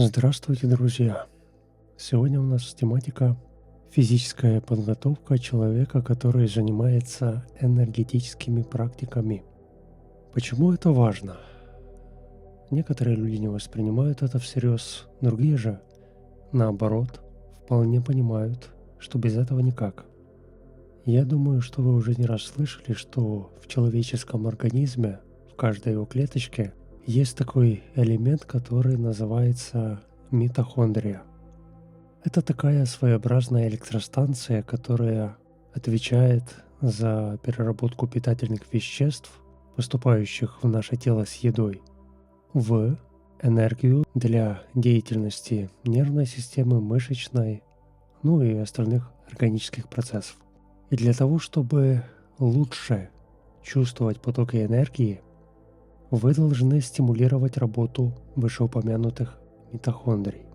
Здравствуйте, друзья! Сегодня у нас тематика физическая подготовка человека, который занимается энергетическими практиками. Почему это важно? Некоторые люди не воспринимают это всерьез, другие же, наоборот, вполне понимают, что без этого никак. Я думаю, что вы уже не раз слышали, что в человеческом организме, в каждой его клеточке, есть такой элемент, который называется митохондрия. Это такая своеобразная электростанция, которая отвечает за переработку питательных веществ, поступающих в наше тело с едой, в энергию для деятельности нервной системы, мышечной, ну и остальных органических процессов. И для того, чтобы лучше чувствовать потоки энергии, вы должны стимулировать работу вышеупомянутых митохондрий.